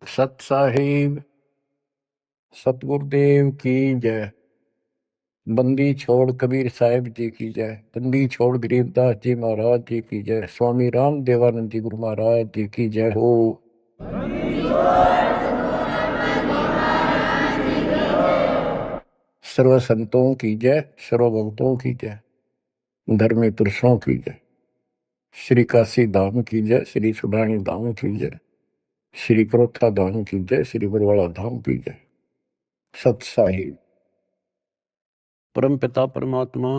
सत साहिब सतगुरुदेव की जय। बंदी छोड़ कबीर साहिब जी की जय। बंदी छोड़ गरीबदास जी महाराज जी की जय। स्वामी राम देवानंद जी गुरु महाराज जी की जय हो। सर्व संतों की जय, सर्व भक्तों की जय, धर्मी पुरुषों की जय। श्री काशी धाम की जय, श्री सुडानी धाम की जय, श्री क्रोथा धाम की जय, श्री बरवाड़ा धाम की जय। सत साहिब परम पिता परमात्मा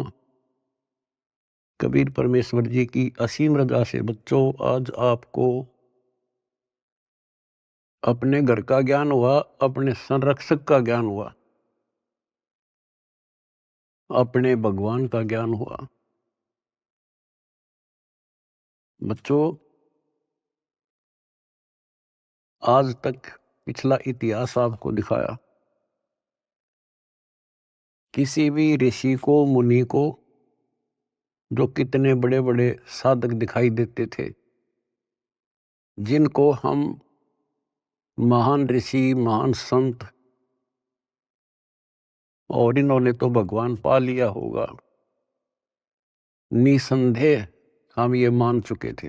कबीर परमेश्वर जी की असीम रजा से बच्चों आज आपको अपने घर का ज्ञान हुआ, अपने संरक्षक का ज्ञान हुआ, अपने भगवान का ज्ञान हुआ। बच्चों आज तक पिछला इतिहास आपको दिखाया। किसी भी ऋषि को मुनि को जो कितने बड़े बड़े साधक दिखाई देते थे, जिनको हम महान ऋषि महान संत और इन्होंने तो भगवान पा लिया होगा, निसंदेह हम ये मान चुके थे।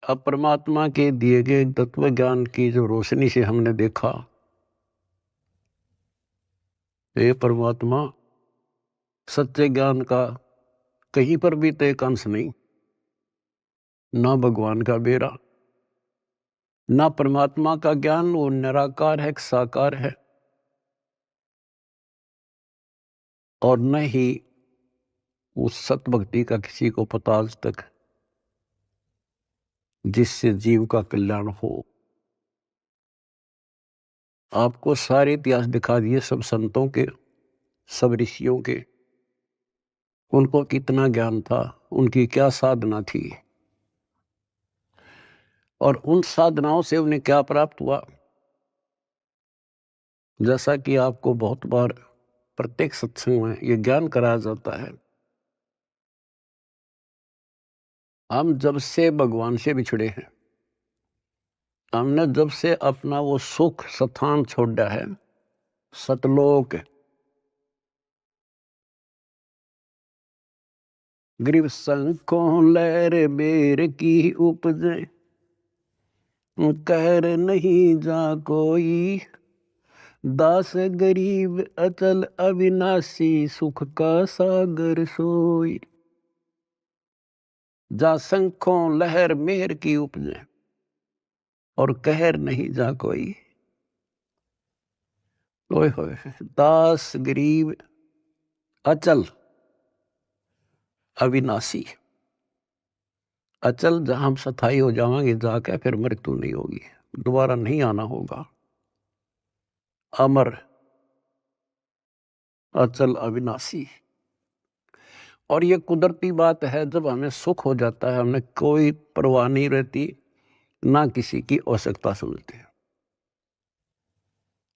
अब परमात्मा के दिए गए तत्व ज्ञान की जो रोशनी से हमने देखा, ये परमात्मा सत्य ज्ञान का कहीं पर भी तो एक अंश नहीं, ना भगवान का बेरा, ना परमात्मा का ज्ञान वो निराकार है, साकार है, और न ही उस सत भक्ति का किसी को पता आज तक जिससे जीव का कल्याण हो। आपको सारे इतिहास दिखा दिए, सब संतों के, सब ऋषियों के, उनको कितना ज्ञान था, उनकी क्या साधना थी, और उन साधनाओं से उन्हें क्या प्राप्त हुआ। जैसा कि आपको बहुत बार प्रत्येक सत्संग में ये ज्ञान कराया जाता है, हम जब से भगवान से बिछड़े हैं, हमने जब से अपना वो सुख स्थान छोड़ा है, सतलोक, ग्रीव संकों लहर बेर की उपजे, कहर नहीं जा कोई, दास गरीब अचल अविनाशी, सुख का सागर सोई। जा संखों लहर मेहर की उपजे और कहर नहीं जा कोई। ओए होए, दास गरीब अचल अविनाशी। अचल जहां हम स्थायी हो जाएंगे जाके, फिर मृत्यु नहीं होगी, दोबारा नहीं आना होगा। अमर अचल अविनाशी। और ये कुदरती बात है, जब हमें सुख हो जाता है हमें कोई परवाह नहीं रहती, ना किसी की आवश्यकता समझते।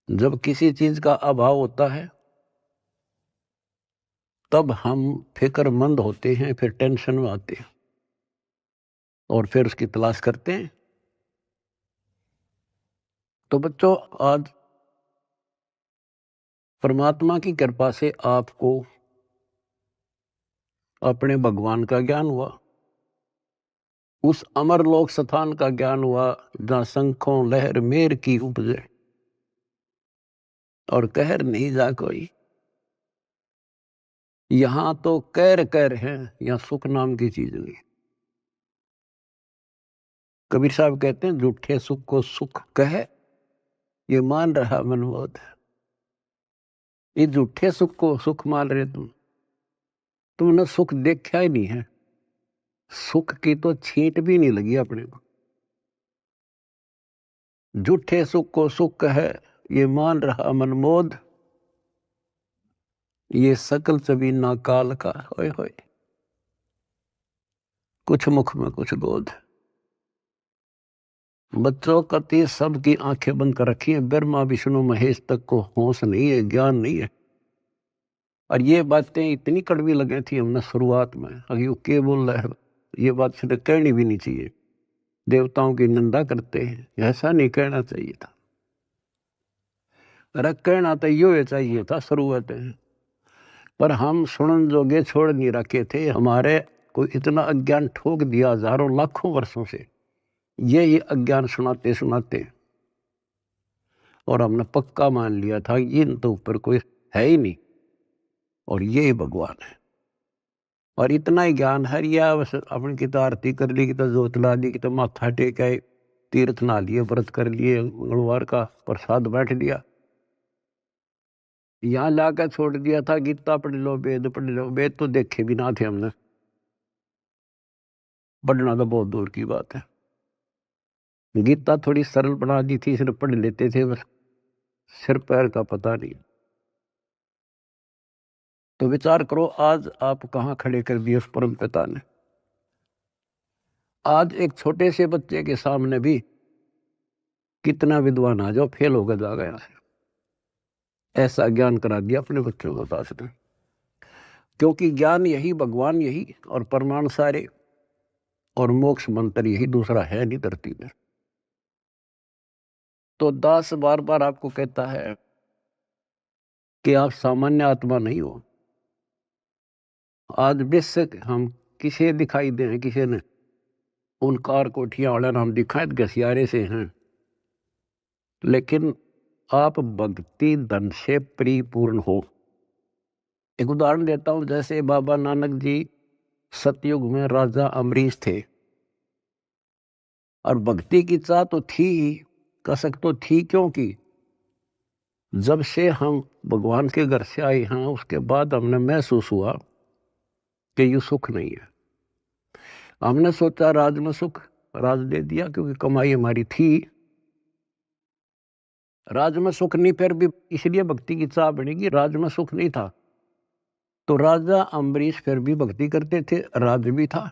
जब किसी चीज का अभाव होता है तब हम फिक्रमंद होते हैं, फिर टेंशन में आते हैं और फिर उसकी तलाश करते हैं। तो बच्चों आज परमात्मा की कृपा से आपको अपने भगवान का ज्ञान हुआ, उस अमर लोक स्थान का ज्ञान हुआ जहां शंखों लहर मेर की उपजे और कहर नहीं जा कोई। यहां तो कैर कैर है, यहां सुख नाम की चीज नहीं। कबीर साहब कहते हैं, झूठे सुख को सुख कहे, ये मान रहा मनबोध। ये झूठे सुख को सुख मान रहे तुमने सुख देखा ही नहीं है, सुख की तो छींट भी नहीं लगी अपने को। झूठे सुख को सुख है, ये मान रहा मनमोद, ये सकल चबी ना काल का। होए होए, कुछ मुख में कुछ बोध। बच्चों कति सबकी आंखें बंद कर रखी है, ब्रह्मा विष्णु महेश तक को होश नहीं है, ज्ञान नहीं है। और ये बातें इतनी कड़वी लगी थी हमने शुरुआत में, अभी वो के बोल रहा है, ये बात सीधे कहनी भी नहीं चाहिए। देवताओं की निंदा करते हैं, ऐसा नहीं कहना चाहिए था। अरे कहना तो यो चाहिए था शुरुआत में, पर हम सुनन जोगे छोड़ नहीं रखे थे। हमारे को इतना अज्ञान ठोक दिया हजारों लाखों वर्षों से, ये अज्ञान सुनाते सुनाते, और हमने पक्का मान लिया था इन तो ऊपर कोई है ही नहीं और ये ही भगवान है। और इतना ही ज्ञान है, या बस अपनी की तो आरती कर ली, की तो जोत ला ली, की तो माथा टेक आए, तीर्थ नहा लिए, व्रत कर लिए, मंगलवार का प्रसाद बैठ लिया, यहाँ लाकर छोड़ दिया था गीता पढ़ लो, वेद पढ़ लो। वेद तो देखे भी ना थे हमने, पढ़ना तो बहुत दूर की बात है। गीता थोड़ी सरल बना दी थी, सिर्फ पढ़ लेते थे बस, सिर पैर का पता नहीं। तो विचार करो आज आप कहाँ खड़े कर दिए उस परम पिता ने। आज एक छोटे से बच्चे के सामने भी कितना विद्वान आ जाओ फेल होकर जा गया है, ऐसा ज्ञान करा दिया अपने बच्चों को पास ने। क्योंकि ज्ञान यही, भगवान यही, और परमाणु सारे, और मोक्ष मंत्र यही, दूसरा है नहीं धरती में। तो दास बार बार आपको कहता है कि आप सामान्य आत्मा नहीं हो। आज बेशक हम किसे दिखाई दे, किसी ने उन कार कोठियां वाले नाम दिखाए घसियारे से हैं, लेकिन आप भक्ति धन से परिपूर्ण हो। एक उदाहरण देता हूं, जैसे बाबा नानक जी सतयुग में राजा अमरीश थे, और भक्ति की चाह तो थी ही, कसक तो थी, क्योंकि जब से हम भगवान के घर से आए हैं उसके बाद हमने महसूस हुआ कि ये सुख नहीं है। हमने सोचा राज में सुख, राज दे दिया क्योंकि कमाई हमारी थी, राज में सुख नहीं, फिर भी इसलिए भक्ति की चाह बनेगी, राज में सुख नहीं था। तो राजा अम्बरीश फिर भी भक्ति करते थे, राज भी था।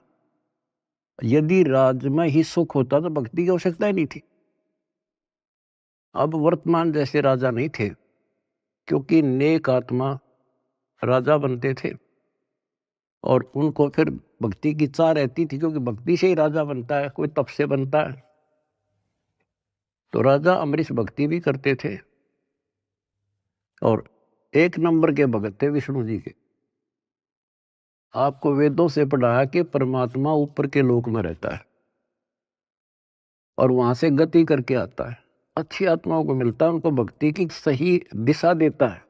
यदि राज में ही सुख होता तो भक्ति की आवश्यकता ही नहीं थी। अब वर्तमान जैसे राजा नहीं थे, क्योंकि नेक आत्मा राजा बनते थे, और उनको फिर भक्ति की चाह रहती थी, क्योंकि भक्ति से ही राजा बनता है, कोई तप से बनता है। तो राजा अम्बरीश भक्ति भी करते थे, और एक नंबर के भगत थे विष्णु जी के। आपको वेदों से पढ़ाया कि परमात्मा ऊपर के लोक में रहता है और वहां से गति करके आता है, अच्छी आत्माओं को मिलता है, उनको भक्ति की सही दिशा देता है,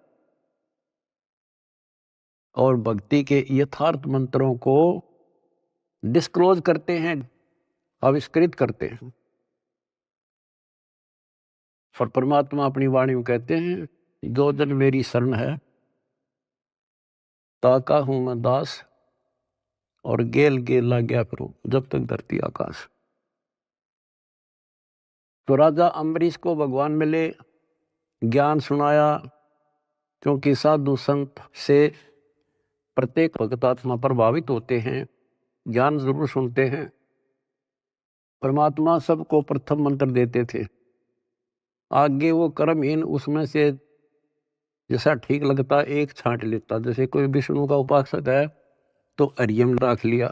और भक्ति के यथार्थ मंत्रों को डिस्क्लोज करते हैं, आविष्कृत करते हैं। और परमात्मा अपनी वाणी में कहते हैं, जो जन मेरी शरण है ताका हूं मैं दास, और गेल गेला गया फिर जब तक धरती आकाश। तो राजा अम्बरीश को भगवान मिले, ज्ञान सुनाया, क्योंकि साधु संत से प्रत्येक भक्त आत्मा प्रभावित होते हैं, ज्ञान जरूर सुनते हैं। परमात्मा सबको प्रथम मंत्र देते थे, आगे वो कर्महीन उसमें से जैसा ठीक लगता एक छांट लेता। जैसे कोई विष्णु का उपासक है तो हरियम रख लिया,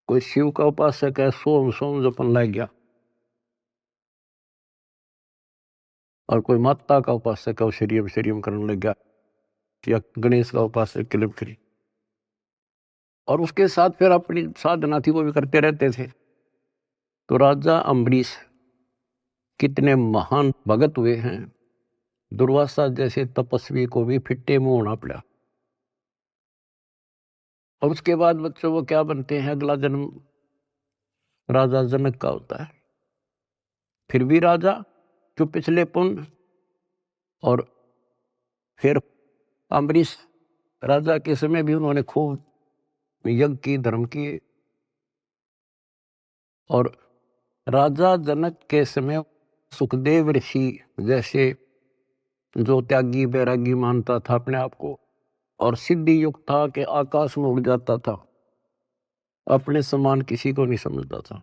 कोई शिव का उपासक है सोम सोम जपन लग गया, और कोई माता का उपासक है वो श्रीयम श्रीयम करने लग गया, या गणेश का उपासक किलिम करी, और उसके साथ फिर अपनी साधना थी वो भी करते रहते थे। तो राजा अम्बरीश कितने महान भगत हुए हैं, दुर्वासा जैसे तपस्वी को भी फिट्टे मुंह होना पड़ा। और उसके बाद बच्चों वो क्या बनते हैं, अगला जन्म राजा जनक का होता है, फिर भी राजा जो पिछले पुण्य, और फिर अम्बरीश राजा के समय भी उन्होंने खूब यज्ञ की, धर्म की, और राजा जनक के समय सुखदेव ऋषि जैसे जो त्यागी बैरागी मानता था अपने आप को, और सिद्धि युक्त था कि आकाश में उड़ जाता था, अपने समान किसी को नहीं समझता था,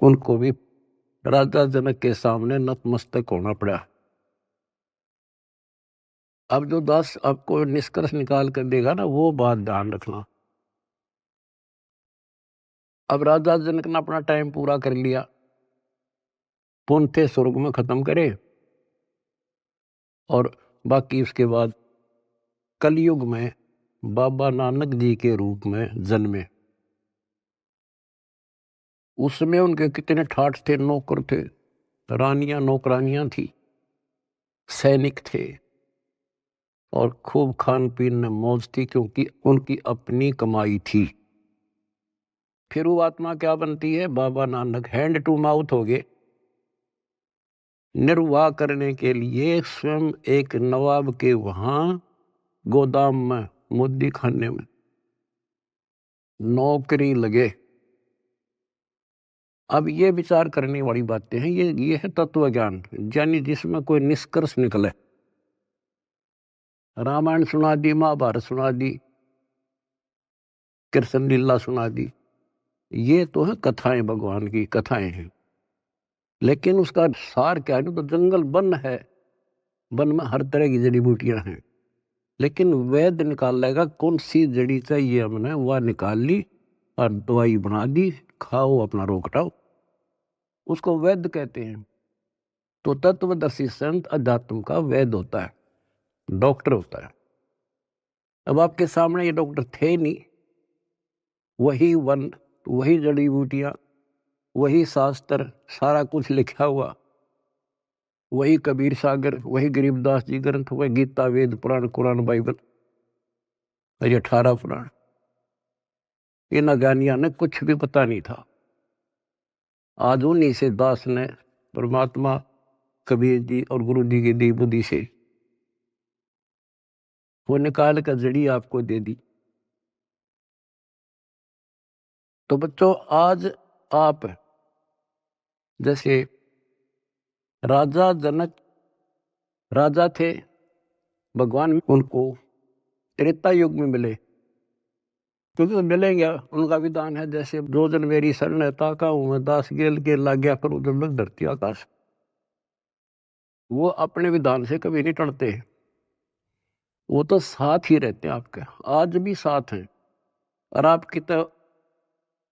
उनको भी राजा जनक के सामने नतमस्तक होना पड़ा। अब जो दास आपको निष्कर्ष निकाल कर देगा ना, वो बात ध्यान रखना। अब राजा जनक ने अपना टाइम पूरा कर लिया, पुण्य थे स्वर्ग में खत्म करे, और बाकी उसके बाद कलयुग में बाबा नानक जी के रूप में जन्मे। उसमें उनके कितने ठाठ थे, नौकर थे, रानियां नौकरानियां थी, सैनिक थे, और खूब खान पीन में मौज थी, क्योंकि उनकी अपनी कमाई थी। फिर वो आत्मा क्या बनती है? Baba Nanak hand to mouth हो गए। निर्वाह करने के लिए स्वयं एक नवाब के वहां गोदाम में, मुद्दी खाने में नौकरी लगे। अब ये विचार करने वाली बातें हैं, ये है तत्व ज्ञान, यानी जिसमें कोई निष्कर्ष निकले। रामायण सुना दी, महाभारत सुना दी, कृष्ण लीला सुना दी, ये तो है कथाएं, भगवान की कथाएं हैं। लेकिन उसका सार क्या है? तो जंगल वन है, वन में हर तरह की जड़ी बूटियां हैं, लेकिन वैद्य निकाल लेगा कौन सी जड़ी चाहिए, हमने वह निकाल ली और दवाई बना दी, खाओ अपना रोग हटाओ, उसको वैद्य कहते हैं। तो तत्वदर्शी संत अध्यात्म का वैद्य होता है, डॉक्टर होता है। अब आपके सामने ये डॉक्टर थे नहीं, वही वन, वही जड़ी बूटियां, वही शास्त्र, सारा कुछ लिखा हुआ, वही कबीर सागर, वही गरीबदास जी ग्रंथ, वही गीता, वेद, पुराण, कुरान, बाइबल, और ये 18 पुराण। इन अज्ञानियों ने कुछ भी पता नहीं था। आज उन्हीं से दास ने परमात्मा कबीर जी और गुरु जी की दी बुद्धि से वो निकाल कर जड़ी आपको दे दी। तो बच्चों, आज आप जैसे राजा जनक राजा थे, भगवान उनको त्रेता युग में मिले, क्योंकि वो मिलेंगे, उनका विधान है जैसे दो जन मेरी शरण ताका हूं मैं, दास गेल के लाग गया पर उधर लग धरती आकाश। वो अपने विधान से कभी नहीं टलते, वो तो साथ ही रहते हैं आपके, आज भी साथ हैं। और आप कितना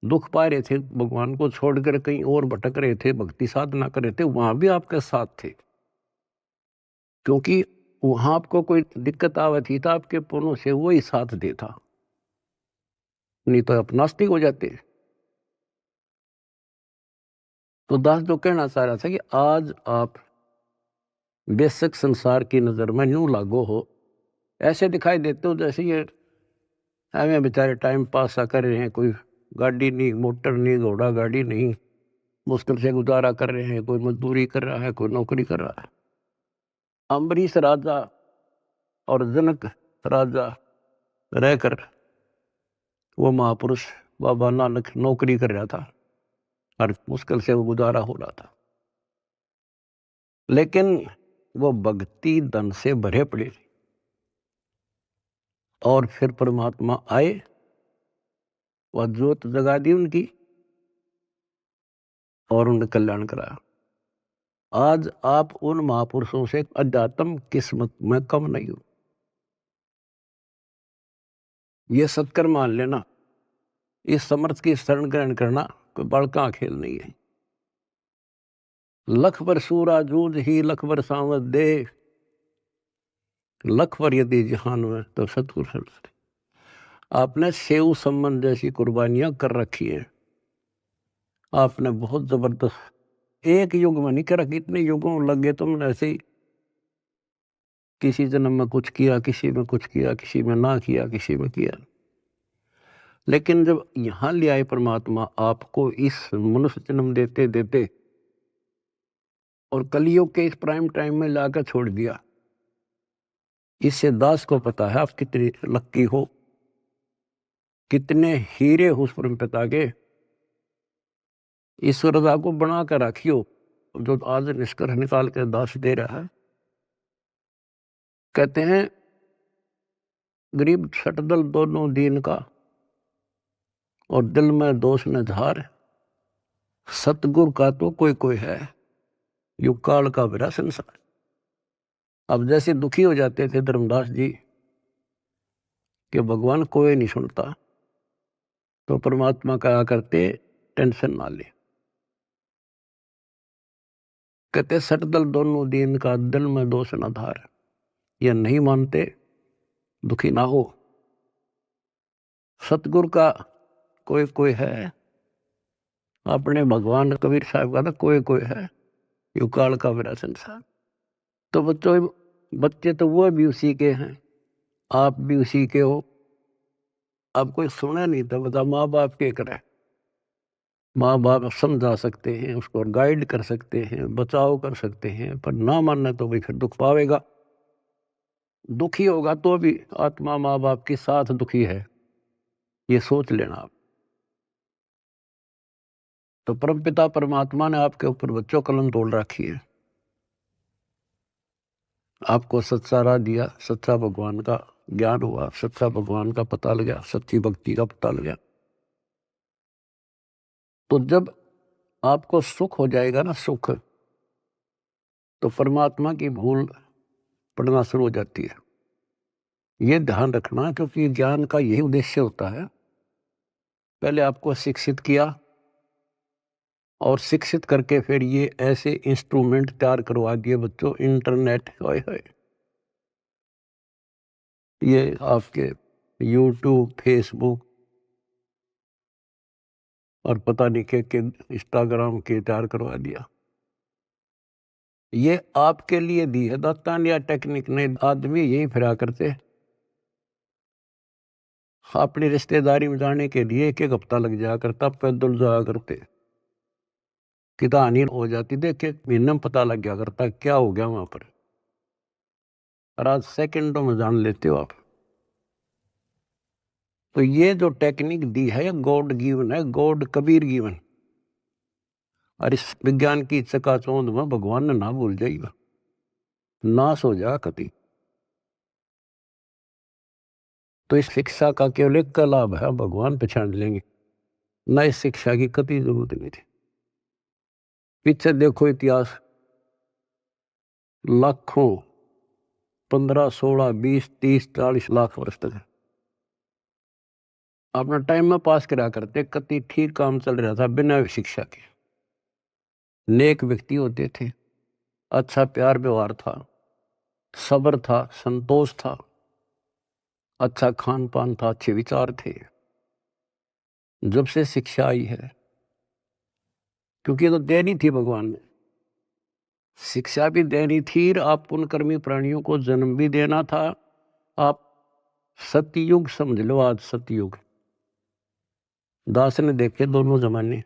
दुख पा रहे थे, भगवान को छोड़कर कहीं और भटक रहे थे, भक्ति साधना कर रहे थे, वहां भी आपके साथ थे, क्योंकि वहां आपको कोई दिक्कत आवे थी तो आपके पुण्यों से वो ही साथ देता, नहीं तो आप नास्तिक हो जाते। तो दास जो कहना चाह रहा था कि आज आप बेशक संसार की नजर में यूं लागो हो, ऐसे दिखाई देते हो जैसे ये हमें बेचारे टाइम पास सा कर रहे हैं, कोई गाड़ी नहीं, मोटर नहीं, घोड़ा गाड़ी नहीं, मुश्किल से गुजारा कर रहे हैं, कोई मजदूरी कर रहा है, कोई नौकरी कर रहा है। अम्बरीश राजा और जनक राजा रहकर वो महापुरुष बाबा नानक नौकरी कर रहा था और मुश्किल से वो गुजारा हो रहा था, लेकिन वो भक्ति धन से भरे पड़े। और फिर परमात्मा आए, वह ज्योत जगा दी उनकी और उनका कल्याण कराया। आज आप उन महापुरुषों से अध्यात्म किस्मत में कम नहीं हो, ये सत्कर मान लेना। इस समर्थ की शरण ग्रहण करना कोई बड़का खेल नहीं है। लख बर सूरा जूझ ही लख बर सांवत दे, लख बर यदि जहान में तो सतगुरु शरण। आपने सेव संबंध जैसी कुर्बानियां कर रखी है, आपने बहुत जबरदस्त, एक युग में नहीं करा, कितने युगों लगे तुमने ऐसे ही, किसी जन्म में कुछ किया, किसी में कुछ किया, किसी में ना किया, किसी में किया। लेकिन जब यहां ले आए परमात्मा आपको इस मनुष्य जन्म देते देते और कलियुग के इस प्राइम टाइम में लाकर छोड़ दिया, इससे दास को पता है आप कितने लक्की हो, कितने हीरे हो उस परम पिता के। ईश्वर को बना कर रखियो, जो आज निष्कर्ष निकाल कर दास दे रहा है। कहते हैं गरीब छटदल दोनों दीन का, और दिल में दोष न धार, सतगुरु का तो कोई कोई है, युग काल का बिरा संसार। अब जैसे दुखी हो जाते थे धर्मदास जी कि भगवान कोई नहीं सुनता, तो परमात्मा कहा करते टेंशन ना ले। कहते सटदल दोनों दीन का दिल में दोष न धार। ये नहीं मानते दुखी ना हो। सतगुरु का कोई कोई है, अपने भगवान कबीर साहब का ना कोई कोई है, यू काल का मेरा संसार। तो बच्चों, बच्चे तो वो भी उसी के हैं, आप भी उसी के हो। अब कोई सुना नहीं था, बता माँ बाप के करे। माँ बाप समझा सकते हैं, उसको गाइड कर सकते हैं, बचाव कर सकते हैं, पर ना मानना तो भाई फिर दुख पावेगा। दुखी होगा तो भी आत्मा माँ बाप के साथ दुखी है, ये सोच लेना आप। तो परमपिता परमात्मा ने आपके ऊपर बच्चों कलम तोड़ रखी है। आपको सच्चा राह दिया, सच्चा भगवान का ज्ञान हुआ, सच्चा भगवान का पता लगा, सच्ची भक्ति का पता लगा। तो जब आपको सुख हो जाएगा ना, सुख, तो परमात्मा की भूल पड़ना शुरू हो जाती है। ये ध्यान रखना, क्योंकि ज्ञान का यही उद्देश्य होता है। पहले आपको शिक्षित किया और शिक्षित करके फिर ये ऐसे इंस्ट्रूमेंट तैयार करवा दिए बच्चों, इंटरनेट, है ये आपके यूट्यूब, फेसबुक और पता नहीं के इंस्टाग्राम के तैयार करवा दिया। ये आपके लिए दी है दातान या टेक्निक ने। आदमी यही फिरा करते, अपनी रिश्तेदारी में जाने के लिए एक एक हफ्ता लग जाया करता, पैदल जाया करते, कि कहानी हो जाती, देख एक महीने में पता लग गया करता क्या हो गया वहां पर। और आज सेकंडों में जान लेते हो आप। तो ये जो टेक्निक दी है, गॉड गिवन है, गॉड कबीर गिवन। और इस विज्ञान की चकाचौंध में भगवान ने ना भूल जाइएगा, नाश हो जा कति। तो इस शिक्षा का केवल एक का लाभ है, भगवान पहचान लेंगे, न इस शिक्षा की कति जरूरत नहीं थी। पीछे देखो इतिहास, लाखों, 15, 16, 20, 30, 40 लाख वर्ष तक अपना टाइम में पास करा करते, कति ठीक काम चल रहा था बिना शिक्षा के। नेक व्यक्ति होते थे, अच्छा प्यार व्यवहार था, सब्र था, संतोष था, अच्छा खान पान था, अच्छे विचार थे। जब से शिक्षा आई है, क्योंकि तो देनी थी भगवान ने, शिक्षा भी देनी थी, आप पुण्यकर्मी प्राणियों को जन्म भी देना था। आप सतयुग समझ लो, आज सतयुग। दास ने देखे दोनों जमाने,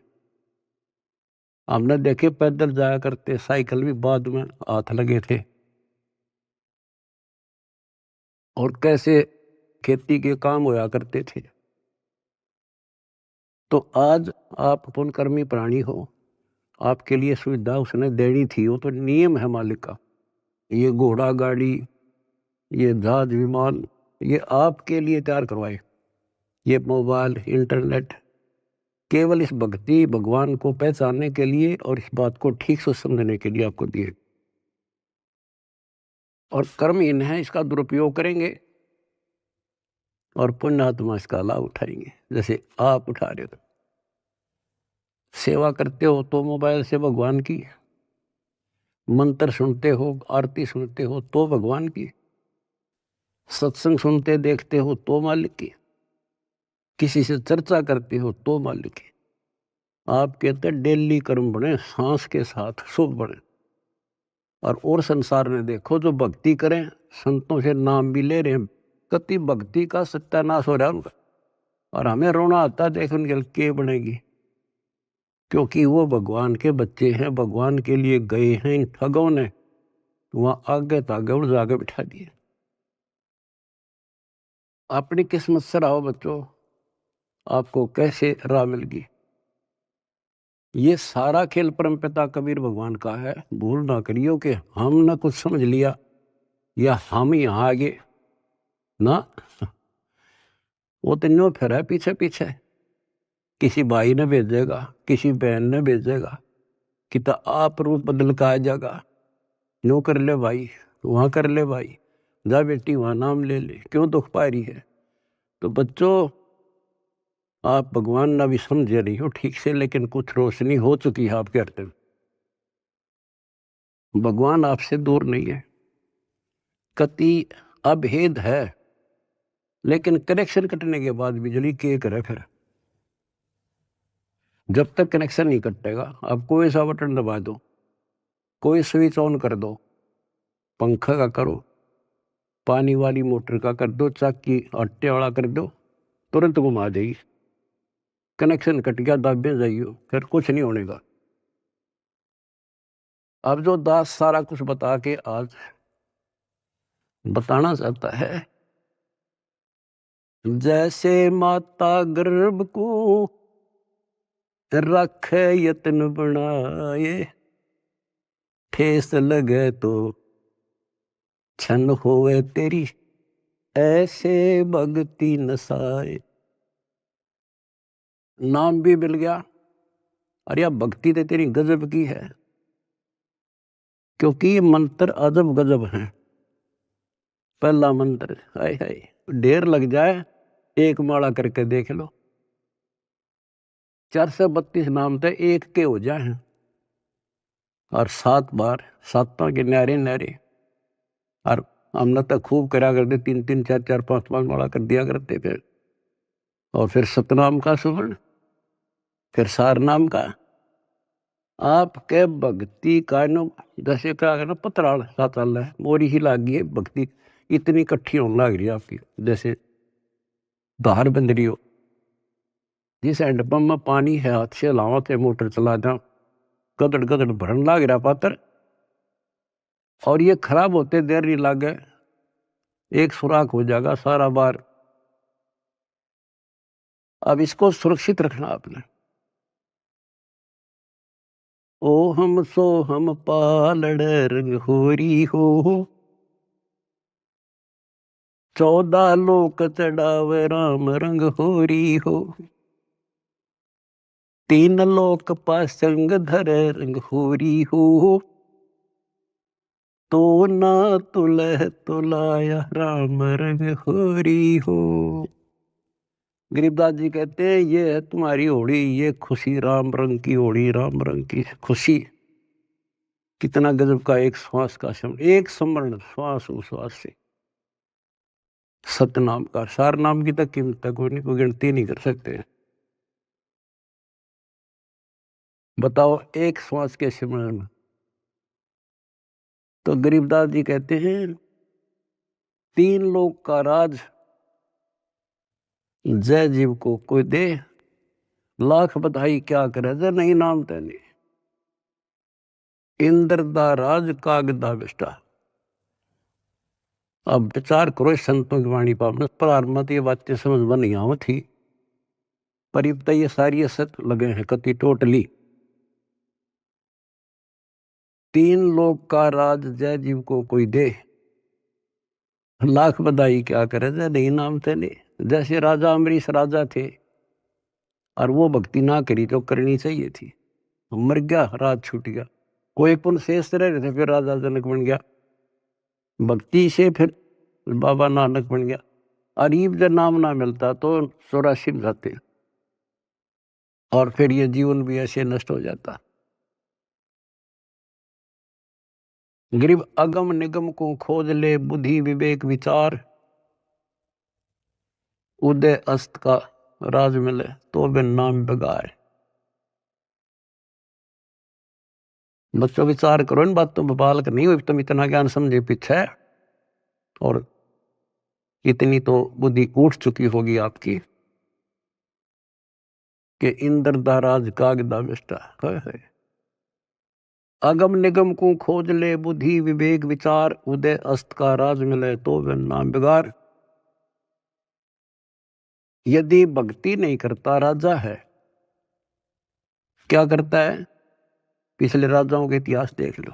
हमने देखे पैदल जाया करते, साइकिल भी बाद में हाथ लगे थे, और कैसे खेती के काम होया करते थे। तो आज आप पुण्यकर्मी प्राणी हो, आपके लिए सुविधा उसने देनी थी, वो तो नियम है मालिक का। ये घोड़ा गाड़ी, ये जहाज विमान, ये आपके लिए तैयार करवाए। ये मोबाइल, इंटरनेट केवल इस भक्ति भगवान को पहचानने के लिए और इस बात को ठीक से समझने के लिए आपको दिए। और कर्महीन है, इसका दुरुपयोग करेंगे और पुण्यात्मा इसका लाभ उठाएंगे, जैसे आप उठा रहे हो। सेवा करते हो तो मोबाइल से भगवान की, मंत्र सुनते हो, आरती सुनते हो तो भगवान की, सत्संग सुनते देखते हो तो मालिक की, किसी से चर्चा करते हो तो मालिक की। आप कहते हैं डेली कर्म बने, सांस के साथ शुभ बने। और संसार में देखो, जो भक्ति करें, संतों से नाम भी ले रहे हैं, कति भक्ति का सत्यानाश हो रहा है उनका। और हमें रोना आता देख उनके के बनेगी, क्योंकि वो भगवान के बच्चे हैं, भगवान के लिए गए हैं। इन ठगों ने वहां आगे तागे और जागे बिठा दिए। अपनी किस्मत से रहो बच्चों, आपको कैसे राह मिल गई। ये सारा खेल परमपिता कबीर भगवान का है। भूल ना करियो कि हमने कुछ समझ लिया या हम यहाँ आगे ना, वो तो न्यो फिर है पीछे पीछे। किसी भाई ने भेजेगा, किसी बहन ने भेजेगा कि तो आप रूप बदल का आ जाएगा, न्यो कर ले भाई, वहां कर ले भाई, जा बेटी वहां नाम ले ले, क्यों दुख पा रही है। तो बच्चों, आप भगवान ना भी समझे रही हो ठीक से, लेकिन कुछ रोशनी हो चुकी है आपके हृदय में। भगवान आपसे दूर नहीं है, कति अभेद है, लेकिन कनेक्शन कटने के बाद बिजली के करे फिर। जब तक कनेक्शन नहीं कटेगा, आप कोई सा बटन दबा दो, कोई स्विच ऑन कर दो, पंखा का करो, पानी वाली मोटर का कर दो, चाकी आटे वाला कर दो, तुरंत घुमा देगी। कनेक्शन कट गया, दाबे जाइयो, फिर कुछ नहीं होने का। अब जो दास सारा कुछ बता के आज बताना चाहता है, जैसे माता गर्भ को रखे यत्न बनाए, ठेस लगे तो छन होवे तेरी, ऐसे भक्ति नसाए। नाम भी मिल गया, अरे अब भक्ति तो तेरी गजब की है, क्योंकि ये मंत्र अजब गजब है। पहला मंत्र, हाय हाय, ढेर लग जाए, एक माला करके देख लो, 432 नाम थे एक के हो जाए, और 7 बार, 7 के न्यारे न्यारे। और हमने तो खूब करा करते, 3-3, 4-4, 5-5 माला कर दिया करते फिर। और फिर सतनाम का सुवर्ण, फिर सारनाम का। आपके भक्ति का नो जैसे क्या करना, पतराल सा चल रहा है, मोरी ही लागी है भक्ति, इतनी इकट्ठी होने लग रही है आपकी, जैसे धार बंद रही हो। जिस हैंडपंप में पानी है, हाथ से लावा थे, मोटर चला जाओ, गदड़ गदड़ भरन लाग रहा पात्र, और ये खराब होते देर नहीं लागे, एक सुराख हो जाएगा सारा बार। अब इसको सुरक्षित रखना आपने। ओ हम सो हम पालड़ रंग होरी हो, 14 लोक चढ़ावे राम रंग होरी हो, 3 लोक पासंग धरे रंग होरी हो, तो ना तुलह तुलाया राम रंग होरी हो। गरीबदास जी कहते हैं, ये है तुम्हारी होली, ये खुशी राम रंग की होली, राम रंग की खुशी। कितना गजब का एक श्वास का शब्द, एक स्मरण, श्वास उश्वास से सतनाम का, सार नाम की तक कीमत तक कोई नहीं, कोई गिनती नहीं कर सकते। बताओ एक श्वास के स्मरण में। तो गरीबदास जी कहते हैं, 3 लोक का राज जय जीव को कोई दे, लाख बधाई क्या करे जय नहीं नाम तेने, इंद्र दा राज कागदा बिष्टा। अब विचार करो इस संतों की वाणी पर, प्रारंभ में ये बातें समझ में नहीं आव थी, पर अब तो ये सारी असत लगे हैं कति टोटली। 3 लोक का राज जय जीव को कोई दे, लाख बधाई क्या करे जय नहीं नाम तेने। जैसे राजा अमरीश राजा थे, और वो भक्ति ना करी जो करनी चाहिए थी, मर गया, राज छूट गया। कोई पुण्य शेष रहे थे, फिर राजा जनक बन गया, भक्ति से फिर बाबा नानक बन गया। अरीब जब नाम ना मिलता तो 84 में जाते, और फिर ये जीवन भी ऐसे नष्ट हो जाता। गरीब अगम निगम को खोज ले, बुद्धि विवेक विचार, उदय अस्त का राज मिले, तो बिन नाम बेगार। बच्चों विचार करो इन बातों पर, बालक नहीं हुई तुम इतना ज्ञान समझे पीछे, और इतनी तो बुद्धि उठ चुकी होगी आपकी कि इंद्र दा राज कागदा बिष्टा। अगम निगम को खोज ले, बुद्धि विवेक विचार, उदय अस्त का राज मिले, तो बिन नाम बेगार। यदि भक्ति नहीं करता राजा है, क्या करता है? पिछले राजाओं के इतिहास देख लो,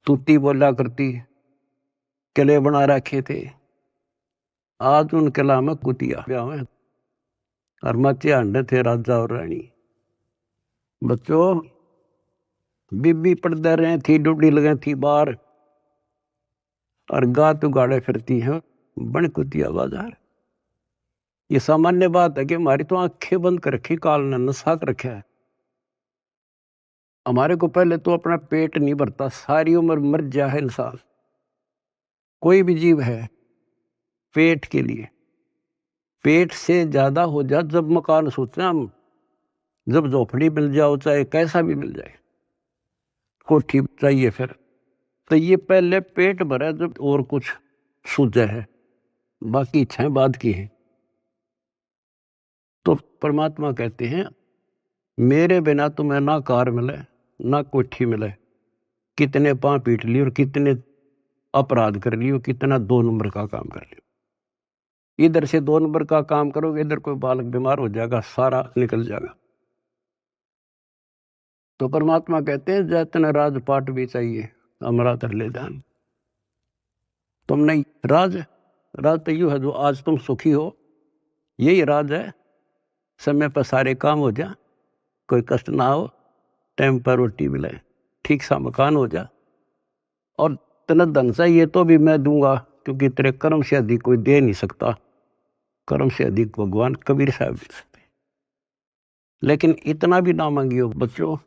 तूती बोला करती, किले बना रखे थे, आज उन किला में कुतिया ब्याह, और मचे अंडे थे राजा और रानी। बच्चों बीबी पड़दे रहे थी, डुडी लगे थी बाहर, और गात उगाड़े फिरती है बन कुतिया बाजार। ये सामान्य बात है कि हमारी तो आंखें बंद कर रखी, काल ने नशा कर रखा है। हमारे को पहले तो अपना पेट नहीं भरता, सारी उम्र मर जा है इंसान, कोई भी जीव है, पेट के लिए। पेट से ज्यादा हो जा जब मकान सोचना हम, जब झोपड़ी मिल जाओ चाहे कैसा भी मिल जाए, कोठी चाहिए फिर, तो ये पहले पेट भरा जब और कुछ सूझे है, बाकी इच्छाएं बाद की हैं। तो परमात्मा कहते हैं मेरे बिना तुम्हें ना कार मिले ना कोठी मिले, कितने पांव पीट लिए और कितने अपराध कर लियो, कितना 2 नंबर का काम कर लियो। इधर से 2 नंबर का काम करोगे, इधर कोई बालक बीमार हो जाएगा, सारा निकल जाएगा। तो परमात्मा कहते हैं जैतन राजपाट भी चाहिए हमारा तर ले ध्यान। तुम नहीं राज, राज तो यूं है जो आज तुम सुखी हो, यही राज है। समय पर सारे काम हो जा, कोई कष्ट ना हो, टाइम पर रोटी मिले, ठीक सा मकान हो जा, और तेना धन चाहिए तो भी मैं दूंगा, क्योंकि तेरे कर्म से अधिक कोई दे नहीं सकता, कर्म से अधिक भगवान कबीर साहब दे सकते। लेकिन इतना भी ना मांगियो बच्चों,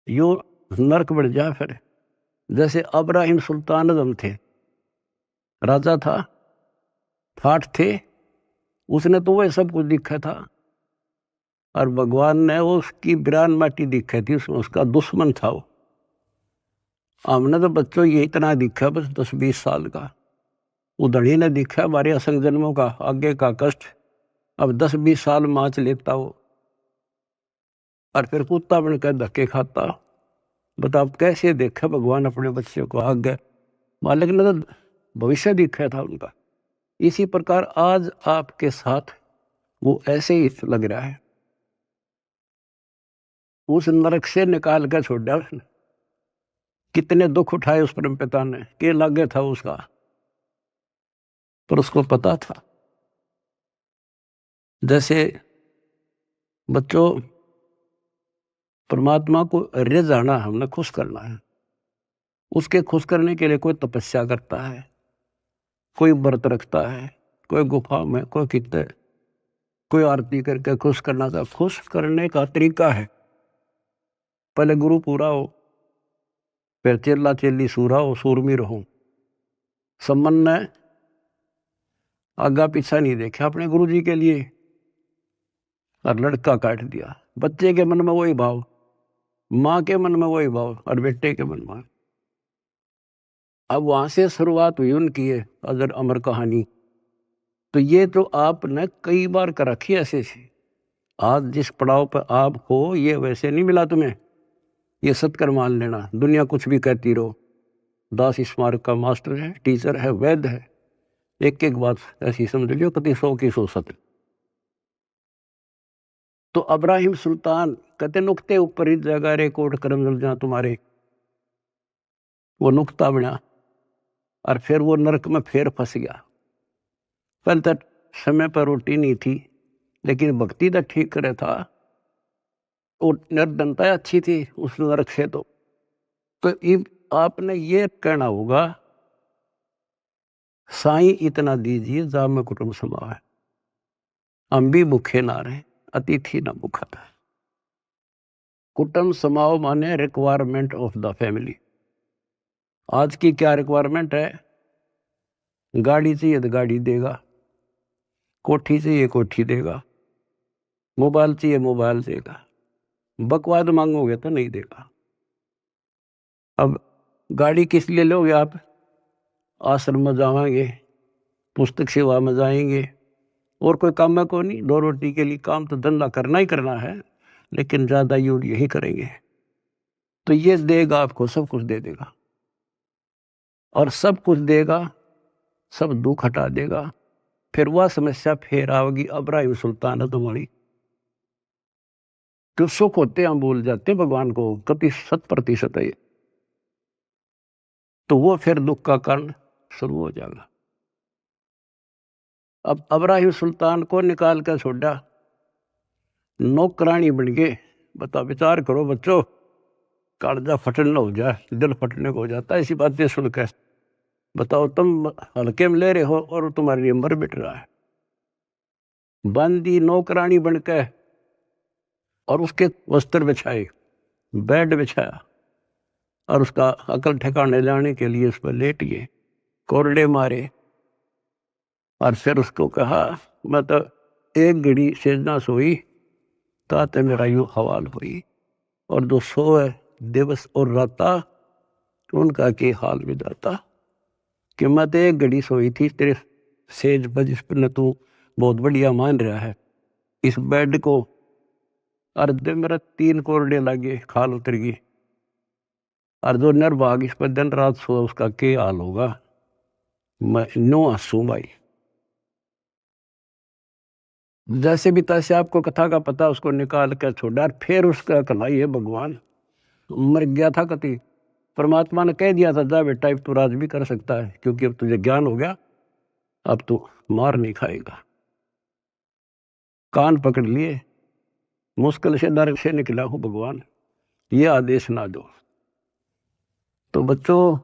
यो नरक बढ़ जाए फिर। जैसे अब्राहिम सुल्तान आजम थे, राजा था, ठाठ थे, उसने तो वह सब कुछ दिखा था, और भगवान ने उसकी बिरान माटी दिखी थी, उसमें उसका दुश्मन था वो। हमने तो बच्चों ये इतना दिखा बस 10-20 साल का, उधड़ी ने दिखा हमारे असंग जन्मों का आगे का कष्ट, अब 10-20 साल माच लेता वो, और फिर कुत्ता बनकर धक्के खाता। बताओ कैसे देखा भगवान अपने बच्चे को आगे, मालिक ने तो भविष्य दिखा था उनका। इसी प्रकार आज आपके साथ वो ऐसे ही लग रहा है, उस नरक से निकाल कर छोड़ दिया उसने। कितने दुख उठाए उस परम पिता ने, के लागे था उसका, पर उसको पता था। जैसे बच्चों परमात्मा को रिझाना, हमने खुश करना है, उसके खुश करने के लिए कोई तपस्या करता है, कोई व्रत रखता है, कोई गुफा में, कोई कितने, कोई आरती करके खुश करना था। खुश करने का तरीका है, पहले गुरु पूरा हो, फिर चेला चेली सूरा हो, सूरमी रहो। सम्मन ने आगा पीछा नहीं देखा अपने गुरु जी के लिए, और लड़का काट दिया। बच्चे के मन में वही भाव, माँ के मन में वही भाव, और बेटे के मन में। अब वहां से शुरुआत हुई उनकी है अजर अमर कहानी। तो ये तो आपने कई बार कर रखी ऐसे से, आज जिस पड़ाव पर आप हो ये वैसे नहीं मिला तुम्हें, ये सत्कर मान लेना। दुनिया कुछ भी कहती रहो, दास स्मारक का मास्टर है, टीचर है, वैद्य है, एक एक बात ऐसी समझ लियो कति 100 की 100 सत्य। तो अब्राहिम सुल्तान कहते नुक्ते ऊपर ही जगह रे कोट करम जल जा तुम्हारे, वो नुक्ता बना, और फिर वो नरक में फिर फंस गया। पहले तक समय पर रोटी नहीं थी, लेकिन भक्ति तो ठीक करे था, और निर्धनता अच्छी थी उस नरक से। तो आपने ये कहना होगा साईं इतना दीजिए जा में कुटुंब समावे, हम भी भूखे ना रहे, अतिथि ना भूखा था। कुटुंब समाओ माने रिक्वायरमेंट ऑफ द फैमिली। आज की क्या रिक्वायरमेंट है, गाड़ी चाहिए तो गाड़ी देगा, कोठी चाहिए कोठी देगा, मोबाइल चाहिए मोबाइल देगा, बकवाद मांगोगे तो नहीं देगा। अब गाड़ी किस लिए लोगे आप, आश्रम में जाएंगे, पुस्तक सेवा में जाएंगे, और कोई काम में को नहीं, 2 रोटी के लिए काम तो धंधा करना ही करना है, लेकिन ज्यादा यूज यही करेंगे। तो ये देगा आपको, सब कुछ दे देगा, और सब कुछ देगा, सब दुख हटा देगा। फिर वह समस्या फिर आओगी अब्राहिम सुल्तान तुम्हारी। जो सुख होते हम भूल जाते भगवान को, कति 100% है ये, तो वो फिर दुख का कारण शुरू हो जाएगा। अब अब्राहिम सुल्तान को निकाल कर छोड़ा, नौकरानी बन गए। बता विचार करो बच्चों, कालजा फटन हो जाए, दिल फटने को हो जाता है ऐसी बातें सुनकर। बताओ तुम हल्के में ले रहे हो और तुम्हारे लिए मर मिट रहा है। बांदी नौकरानी बनकर और उसके वस्त्र बिछाए, बेड बिछाया और उसका अकल ठिकाने लाने के लिए उस पर लेट गए, कोरडे मारे और फिर उसको कहा मैं तो एक घड़ी से ना सोई ताते मेरा यूं हवाल हुई और जो सोए दिवस और राता उनका के हाल विदाता कि मैं तो एक घड़ी सोई थी तेरे सेज पर जिस पर न तू बहुत बढ़िया मान रहा है इस बेड को और दिन मेरा 3 कोरडे लगे खाल उतर गई और जो निर्भाग इस पर दिन रात सो उसका के हाल होगा। मैं नो हंसू भाई। जैसे भी तैसे आपको कथा का पता उसको निकाल कर छोड़ा और फिर उसका कलाई है भगवान मर गया था कति परमात्मा ने कह दिया था जा बेटा अब तू राज भी कर सकता है क्योंकि अब तुझे ज्ञान हो गया अब तू मार नहीं खाएगा। कान पकड़ लिए मुश्किल से नरक से निकला हूं भगवान ये आदेश ना दो। तो बच्चों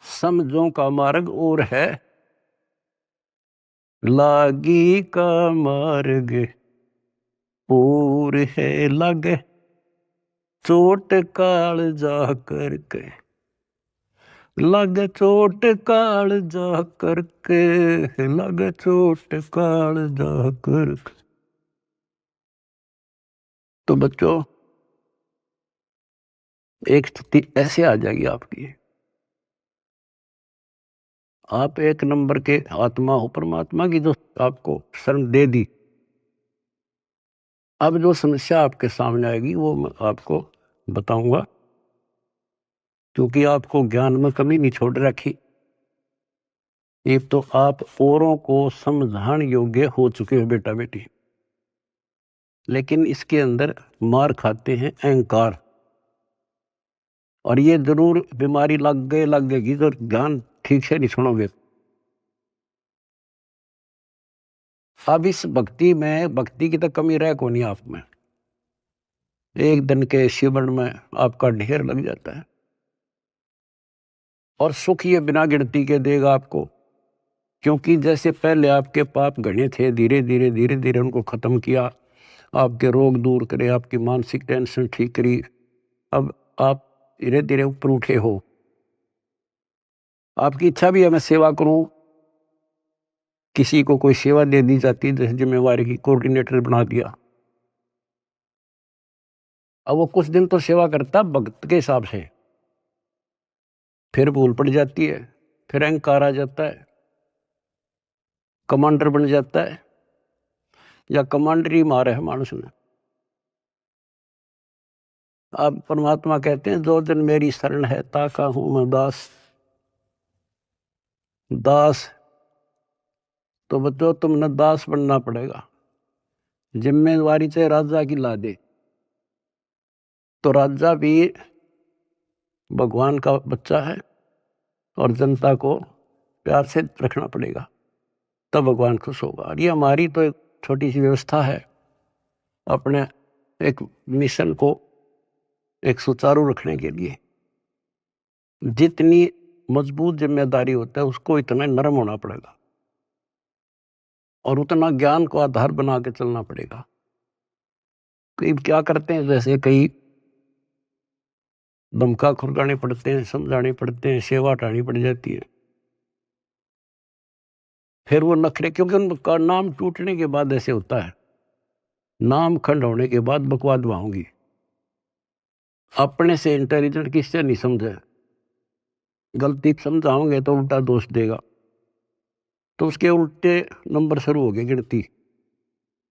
समझों का मार्ग और है लागी का मार्ग और है लगे चोट काल जा करके लगे चोट काल जा करके लगे चोट काल जा करके। तो बच्चों एक स्थिति ऐसे आ जाएगी आपकी आप एक नंबर के आत्मा हो परमात्मा की जो आपको शरण दे दी। अब जो समस्या आपके सामने आएगी वो मैं आपको बताऊंगा क्योंकि आपको ज्ञान में कमी नहीं छोड़ रखी। एक तो आप औरों को समझाने योग्य हो चुके हो बेटा बेटी लेकिन इसके अंदर मार खाते हैं अहंकार और ये जरूर बीमारी लगेगी तो ज्ञान ठीक से नहीं सुनोगे। अब इस भक्ति की तो कमी रह को नहीं आप में एक दिन के शिवन में आपका ढेर लग जाता है और सुख ये बिना गिनती के देगा आपको क्योंकि जैसे पहले आपके पाप घने थे धीरे धीरे उनको खत्म किया आपके रोग दूर करे आपकी मानसिक टेंशन ठीक करी। अब आप धीरे धीरे ऊपर उठे हो आपकी इच्छा भी है मैं सेवा करूं किसी को कोई सेवा दे दी जाती है जैसे जिम्मेवारी की कोऑर्डिनेटर बना दिया। अब वो कुछ दिन तो सेवा करता भक्त के हिसाब से फिर भूल पड़ जाती है फिर अहंकार आ जाता है कमांडर बन जाता है या कमांडर ही मारे है मानुष ने। अब परमात्मा कहते हैं जो दिन मेरी शरण है ताका हूं मैं दास दास। तो बच्चों तुमने दास बनना पड़ेगा जिम्मेवारी से राजा की ला दे तो राजा भी भगवान का बच्चा है और जनता को प्यार से रखना पड़ेगा तब भगवान खुश होगा। और ये हमारी तो एक छोटी सी व्यवस्था है अपने एक मिशन को एक सुचारू रखने के लिए जितनी मजबूत जिम्मेदारी होता है उसको इतना नरम होना पड़ेगा और उतना ज्ञान को आधार बना के चलना पड़ेगा। कई क्या करते हैं जैसे कई धमका खुरगाने पड़ते हैं समझाने पड़ते हैं सेवा हटानी पड़ जाती है फिर वो नखरे क्योंकि उनका नाम टूटने के बाद ऐसे होता है नाम खंड होने के बाद बकवाद होंगी अपने से इंटेलिजेंट किससे नहीं समझे गलती समझाओगे तो उल्टा दोष देगा तो उसके उल्टे नंबर शुरू हो गए गिनती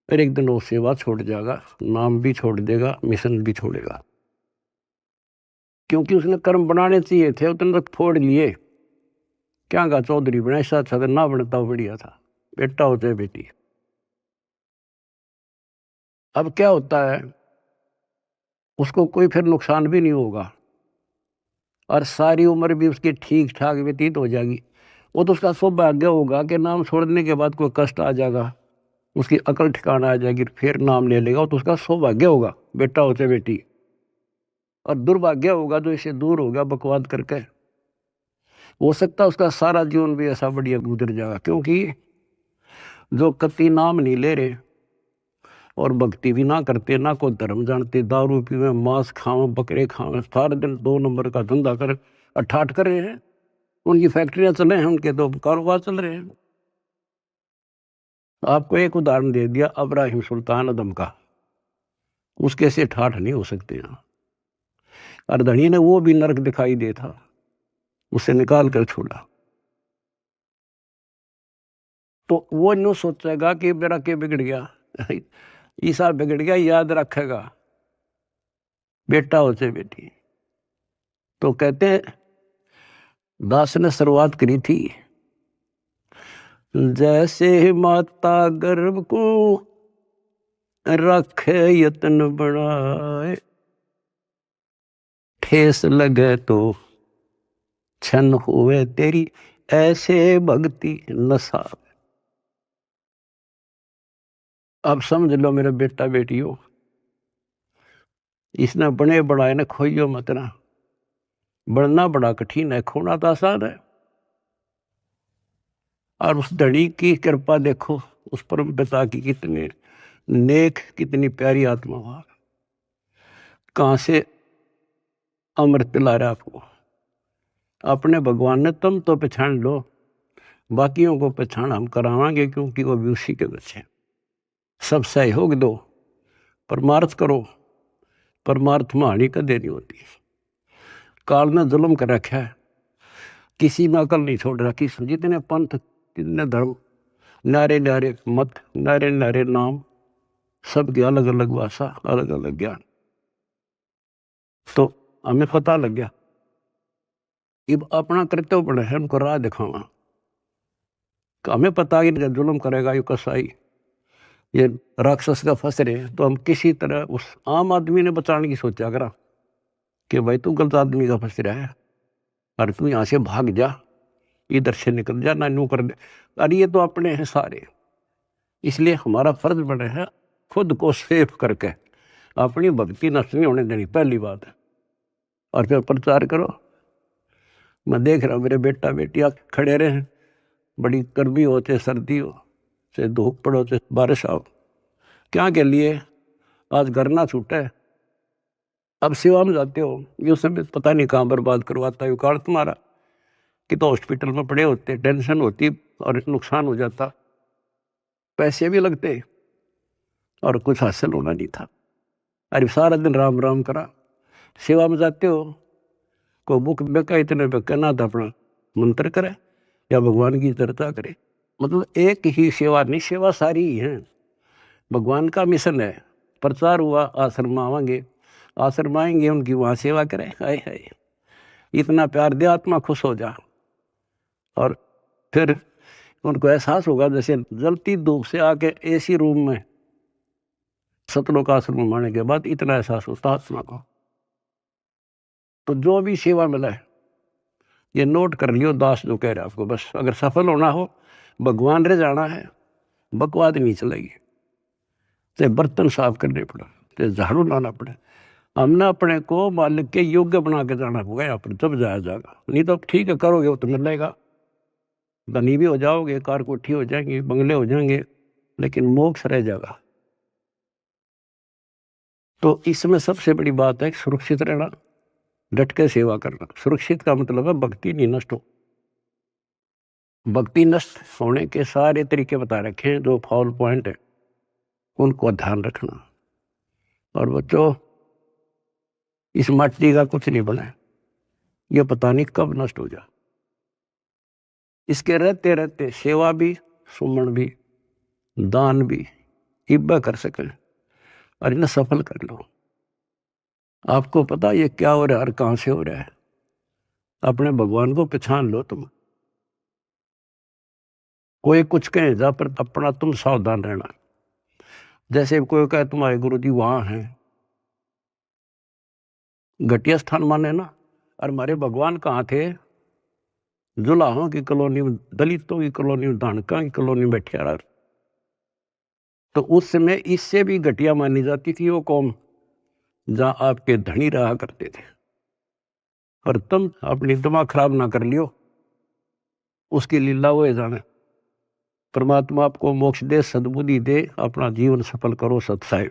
फिर एक दिन वो सेवा छोड़ जाएगा नाम भी छोड़ देगा मिशन भी छोड़ेगा क्योंकि उसने कर्म बनाने चाहिए थे उतने तक फोड़ लिए क्या कहा चौधरी बना ऐसा अच्छा था ना बनता बढ़िया था बेटा होते बेटी। अब क्या होता है उसको कोई फिर नुकसान भी नहीं होगा और सारी उम्र भी उसकी ठीक ठाक व्यतीत हो जाएगी। वो तो उसका सौभाग्य होगा कि नाम छोड़ने के बाद कोई कष्ट आ जाएगा उसकी अकल ठिकाना आ जाएगी फिर नाम ले लेगा तो उसका सौभाग्य होगा बेटा होते बेटी। और दुर्भाग्य होगा जो इसे दूर होगा बकवाद करके हो सकता है उसका सारा जीवन भी ऐसा बढ़िया गुजर जाएगा क्योंकि जो कति नाम नहीं ले रहे और भक्ति भी ना करते, ना कोई धर्म जानते, दारू पीवे, मांस खावे, बकरे खावे, सारे दिन 2 नंबर का धंधा कर अठाठ कर रहे हैं। उनकी फैक्ट्रियां चले हैं, उनके तो कारोबार चल रहे हैं। आपको एक उदाहरण दे दिया इब्राहिम सुल्तान अदम का, उसके से ठाठ नहीं हो सकते यहाँ। अर्धनी ने वो भी नरक दिखाई दे था, उसे निकाल कर छोड़ा। तो वो यूं सोचेगा कि मेरा क्या बिगड़ गया, ईसा बिगड़ गया, याद रखेगा बेटा हो चाहे बेटी। तो कहते हैं दास ने शुरुआत करी थी, जैसे माता गर्भ को रखे यत्न बढ़ाए, ठेस लगे तो छन हुए तेरी, ऐसे भक्ति नशा। अब समझ लो मेरे बेटा बेटियों, इसने बने बढ़ाए ने खोइयो मत ना। बढ़ना बड़ा कठिन है, खोना तो आसान है। और उस धड़ी की कृपा देखो, उस परम पिता की कितने नेक, कितनी प्यारी आत्मा वहां, कहां से अमृत पिला रहा आपको। अपने भगवान ने तुम तो पहचान लो, बाकियों को पहचान हम करावांगे, क्योंकि वो भी उसी के बच्चे। सब सहयोग दो, परमार्थ करो, परमार्थ में हानि कदे नहीं होती। काल ने जुल्म कर रखा है, किसी में अकल नहीं छोड़ रखी। जितने पंथ, जितने धर्म, नारे नारे मत, नारे नारे नाम, सबकी अलग अलग भाषा, अलग अलग ज्ञान। तो हमें पता लग गया, अब अपना कर्तव्य बने है उनको राह दिखावा। हमें पता कि जुल्म करेगा ये कसाई, ये राक्षस का फंस रहे, तो हम किसी तरह उस आम आदमी ने बचाने की सोचा करा कि भाई तू गलत आदमी का फंस रहा है और तू यहाँ से भाग जा, इधर से निकल जा, ना यूं कर दे। अरे ये तो अपने हैं सारे, इसलिए हमारा फर्ज बने है खुद को सेफ करके अपनी भक्ति नष्ट नहीं होने देनी, पहली बात है। और फिर प्रचार करो। मैं देख रहा हूँ मेरे बेटा बेटियां खड़े रहे, बड़ी गर्मी हो चाहे सर्दी हो, चाहे धूप पड़ो चाहे बारिश आओ, क्या के लिए आज घर ना छूटे। अब सेवा में जाते हो, ये समय पता नहीं कहाँ बर्बाद करवाता है कार्ड तुम्हारा, कि तो हॉस्पिटल में पड़े होते, टेंशन होती और नुकसान हो जाता, पैसे भी लगते और कुछ हासिल होना नहीं था। अरे सारा दिन राम राम करा, सेवा में जाते हो, को बुक बेका इतने पे कहना था अपना मंत्र करे या भगवान की चर्चा करे। मतलब एक ही सेवा नहीं, सेवा सारी ही है। भगवान का मिशन है, प्रचार हुआ, आश्रम आवांगे, आश्रम आएंगे, उनकी वहाँ सेवा करें। हाय हाय, इतना प्यार दे, आत्मा खुश हो जा। और फिर उनको एहसास होगा जैसे जलती धूप से आके एसी रूम में सतलों का आश्रम मारने के बाद इतना एहसास होता आत्मा को। तो जो भी सेवा मिला है ये नोट कर लियो, दास जो कह रहे आपको, बस अगर सफल होना हो, भगवान रे जाना है, बकवाद नहीं चलेगी। चाहे बर्तन साफ करने पड़े, चाहे झाड़ू लाना पड़े, हमने अपने को मालिक के योग्य बना के जाना होगा यहाँ पर, जब जाया जाएगा। नहीं तो ठीक है करोगे वो तो मिलेगा, धनी भी हो जाओगे, कार कोठी हो जाएंगी, बंगले हो जाएंगे, लेकिन मोक्ष रह जाएगा। तो इसमें सबसे बड़ी बात है सुरक्षित रहना, डट के सेवा करना। सुरक्षित का मतलब है भक्ति नहीं नष्ट हो। भक्ति नष्ट होने के सारे तरीके बता रखे हैं, जो फॉल पॉइंट है उनको ध्यान रखना। और बच्चों, इस माटी का कुछ नहीं बना, ये पता नहीं कब नष्ट हो जाए। इसके रहते रहते सेवा भी, सुमन भी, दान भी, इब्बा कर सके और इन्हें सफल कर लो। आपको पता ये क्या हो रहा है और कहां से हो रहा है, अपने भगवान को पहचान लो तुम। कोई कुछ कहे जा, पर अपना तुम सावधान रहना। जैसे कोई कहे तुम्हारे गुरु जी वहां हैं, घटिया स्थान माने ना। और हमारे भगवान कहाँ थे? जुलाहों की कॉलोनी में, दलितों की कॉलोनी में, धानका की कॉलोनी में बैठे रहा। तो उस समय इससे भी घटिया मानी जाती थी वो कौम, जहां आपके धनी रहा करते थे। और तुम अपनी दिमाग खराब ना कर लियो, उसकी लीला वो जाने। परमात्मा आपको मोक्ष दे, सद्बुद्धि दे, अपना जीवन सफल करो। सत्साई।